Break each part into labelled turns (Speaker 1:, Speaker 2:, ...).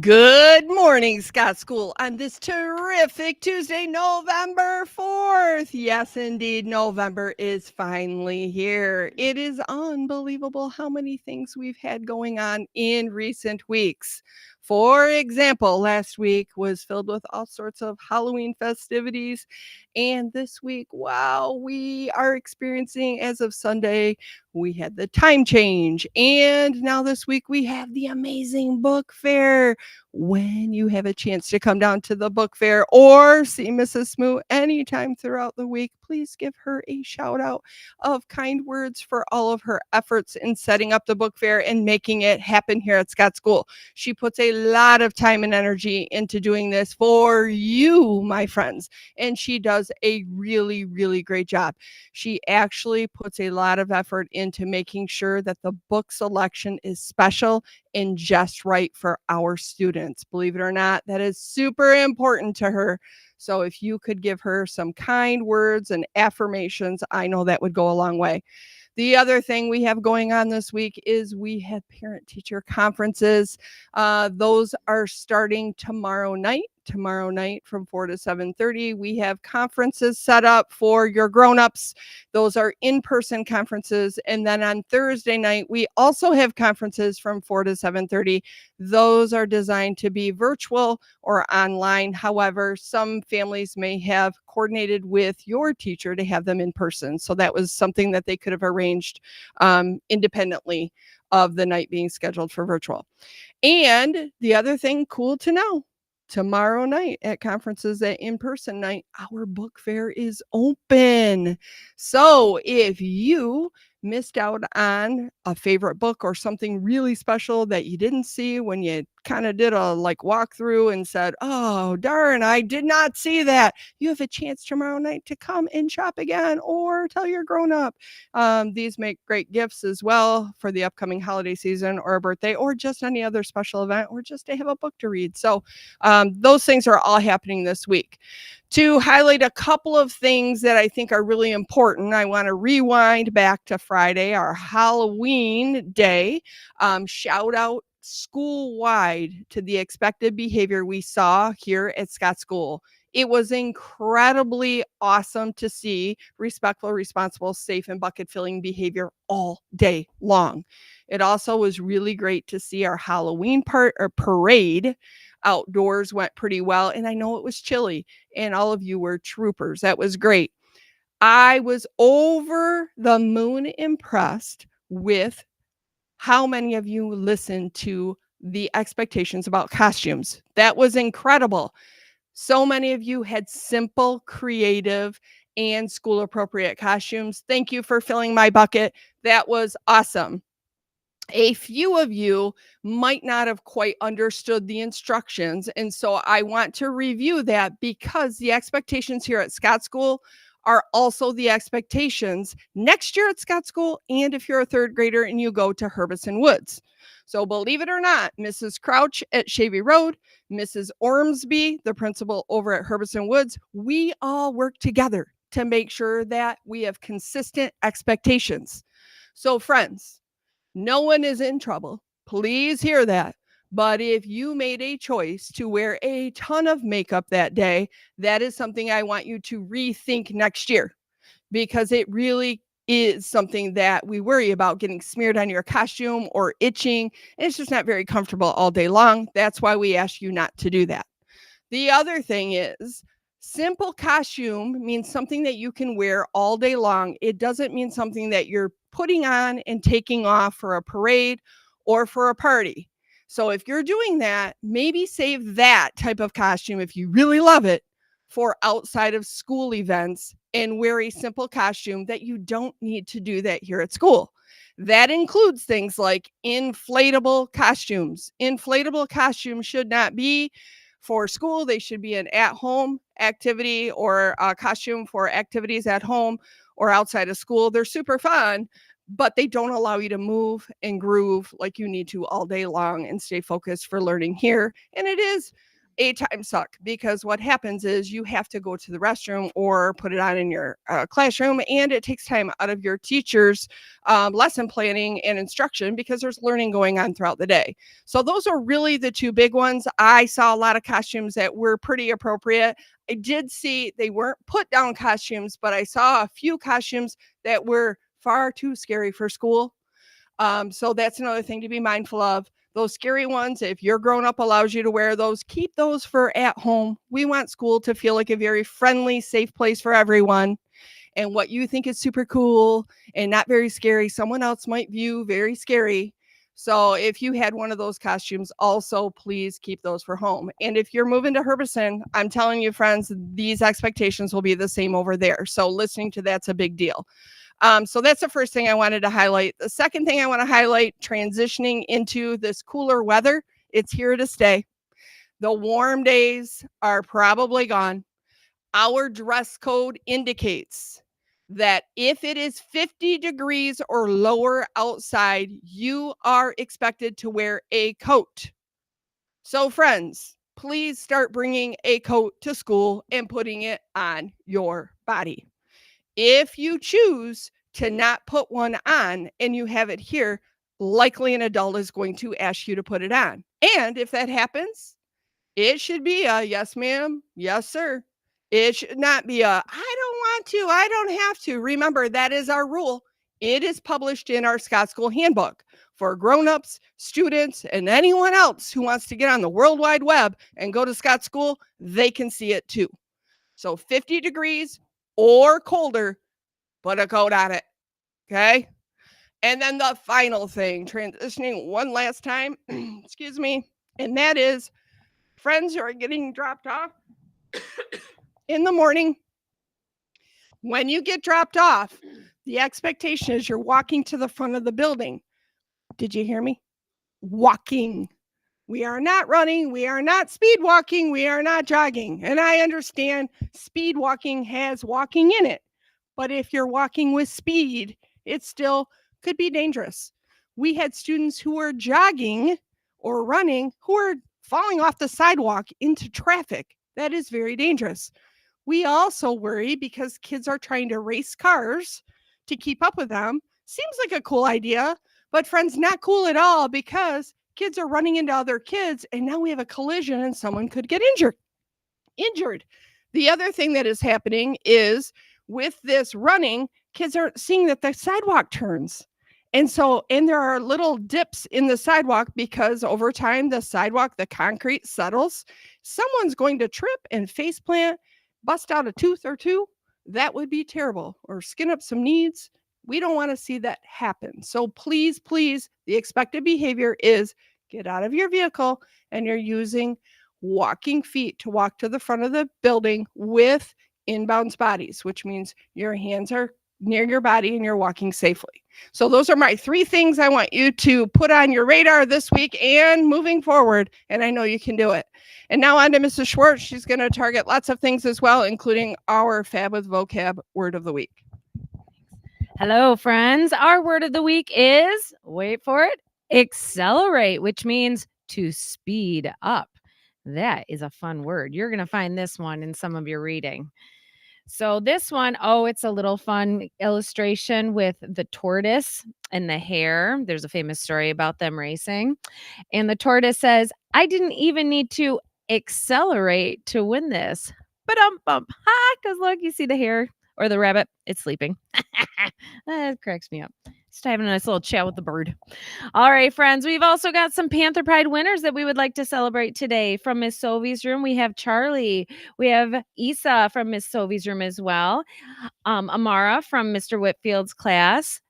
Speaker 1: Good morning, Scott School, on this terrific Tuesday, November 4th. Yes, indeed, November is finally here. It is unbelievable how many things we've had going on in recent weeks. For example, last week was filled with all sorts of Halloween festivities. And this week, wow, we are experiencing, as of Sunday, we had the time change. And now this week, we have the amazing book fair. When you have a chance to come down to the book fair or see Mrs. Smoot anytime throughout the week, please give her a shout out of kind words for all of her efforts in setting up the book fair and making it happen here at Scott School. She puts a lot of time and energy into doing this for you, my friends, and she does a really, really great job. She actually puts a lot of effort into making sure that the book selection is special and just right for our students. Believe it or not, that is super important to her. So if you could give her some kind words and affirmations, I know that would go a long way. The other thing we have going on this week is we have parent teacher conferences. Those are starting tomorrow night. Tomorrow night from 4 to 7:30, we have conferences set up for your grown-ups. Those are in-person conferences. And then on Thursday night, we also have conferences from 4 to 7:30. Those are designed to be virtual or online. However, some families may have coordinated with your teacher to have them in person. So that was something that they could have arranged independently of the night being scheduled for virtual. And the other thing cool to know, tomorrow night at conferences at in-person night, our book fair is open. So if you missed out on a favorite book or something really special that you didn't see when you kind of did a like walkthrough and said, oh, darn, I did not see that. You have a chance tomorrow night to come and shop again or tell your grown up. These make great gifts as well for the upcoming holiday season or a birthday or just any other special event or just to have a book to read. So those things are all happening this week. To highlight a couple of things that I think are really important, I want to rewind back to Friday, our Halloween day. Shout out school wide to the expected behavior we saw here at Scott School. It was incredibly awesome to see respectful, responsible, safe, and bucket filling behavior all day long. It also was really great to see our Halloween parade outdoors went pretty well. And I know it was chilly, and all of you were troopers. That was great. I was over the moon impressed with how many of you listened to the expectations about costumes. That was incredible. So many of you had simple, creative, and school appropriate costumes. Thank you for filling my bucket. That was awesome. A few of you might not have quite understood the instructions. And so I want to review that because the expectations here at Scott School are also the expectations next year at Scott School. And if you're a third grader and you go to Herbison Woods. So believe it or not, Mrs. Crouch at Shavy Road, Mrs. Ormsby, the principal over at Herbison Woods, we all work together to make sure that we have consistent expectations. So friends, no one is in trouble. Please hear that. But if you made a choice to wear a ton of makeup that day, that is something I want you to rethink next year because it really is something that we worry about getting smeared on your costume or itching. And it's just not very comfortable all day long. That's why we ask you not to do that. The other thing is, simple costume means something that you can wear all day long. It doesn't mean something that you're putting on and taking off for a parade or for a party. So if you're doing that, maybe save that type of costume if you really love it for outside of school events and wear a simple costume that you don't need to do that here at school. That includes things like inflatable costumes. Inflatable costumes should not be for school. They should be an at-home activity or a costume for activities at home or outside of school. They're super fun, but they don't allow you to move and groove like you need to all day long and stay focused for learning here. And it is A-time suck, because what happens is you have to go to the restroom or put it on in your classroom, and it takes time out of your teacher's lesson planning and instruction because there's learning going on throughout the day. So those are really the two big ones. I saw a lot of costumes that were pretty appropriate. I did see they weren't put down costumes, but I saw a few costumes that were far too scary for school. So that's another thing to be mindful of. Those scary ones, if your grown up allows you to wear those, keep those for at home. We want school to feel like a very friendly, safe place for everyone. And what you think is super cool and not very scary, someone else might view very scary. So if you had one of those costumes, also please keep those for home. And if you're moving to Herbison, I'm telling you, friends, these expectations will be the same over there. So listening to that's a big deal. So that's the first thing I wanted to highlight. The second thing I want to highlight, transitioning into this cooler weather, it's here to stay. The warm days are probably gone. Our dress code indicates that if it is 50 degrees or lower outside, you are expected to wear a coat. So, friends, please start bringing a coat to school and putting it on your body. If you choose to not put one on and you have it here, likely an adult is going to ask you to put it on. And if that happens, it should be a yes, ma'am, yes, sir. It should not be a I don't want to, I don't have to. Remember, that is our rule. It is published in our Scott School Handbook for grown-ups, students, and anyone else who wants to get on the World Wide Web and go to Scott School, they can see it too. So 50 degrees or colder, put a coat on it. Okay. And then the final thing, transitioning one last time, excuse me, and that is friends who are getting dropped off in the morning. When you get dropped off, the expectation is you're walking to the front of the building. Did you hear me? Walking. We are not running. We are not speed walking. We are not jogging. And I understand speed walking has walking in it. But if you're walking with speed, it still could be dangerous. We had students who were jogging or running who were falling off the sidewalk into traffic. That is very dangerous. We also worry because kids are trying to race cars to keep up with them. Seems like a cool idea, but friends, not cool at all, because kids are running into other kids and now we have a collision and someone could get injured. The other thing that is happening is with this running, kids aren't seeing that the sidewalk turns. And there are little dips in the sidewalk because over time, the sidewalk, the concrete settles. Someone's going to trip and face plant, bust out a tooth or two. That would be terrible. Or skin up some knees. We don't want to see that happen. So please, please, the expected behavior is get out of your vehicle and you're using walking feet to walk to the front of the building with inbounds bodies, which means your hands are near your body and you're walking safely. So those are my 3 things I want you to put on your radar this week and moving forward. And I know you can do it. And now on to Mrs. Schwartz. She's going to target lots of things as well, including our Fab with Vocab word of the week.
Speaker 2: Hello, friends. Our word of the week is, wait for it, accelerate, which means to speed up. That is a fun word. You're going to find this one in some of your reading. So this one, it's a little fun illustration with the tortoise and the hare. There's a famous story about them racing. And the tortoise says, I didn't even need to accelerate to win this. Ba-dum-bump. Ha! Because look, you see the hare or the rabbit, it's sleeping. That cracks me up. Just having a nice little chat with the bird. All right, friends, we've also got some Panther Pride winners that we would like to celebrate today. From Miss Sovie's room, we have Charlie. We have Isa from Miss Sovie's room as well. Amara from Mr. Whitfield's class.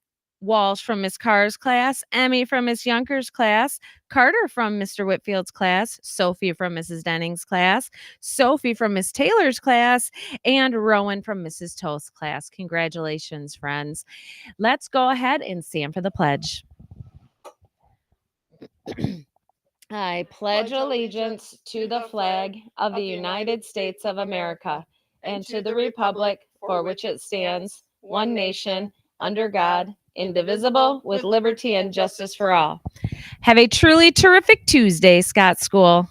Speaker 2: Walsh from Miss Carr's class, Emmy from Miss Younker's class, Carter from Mr. Whitfield's class, Sophie from Mrs. Denning's class, Sophie from Miss Taylor's class, and Rowan from Mrs. Toast's class. Congratulations, friends. Let's go ahead and stand for the pledge. I pledge allegiance to the flag of the United States of America and to the republic for which it stands, one nation, under God, indivisible, with liberty and justice for all. Have a truly terrific Tuesday, Scott School.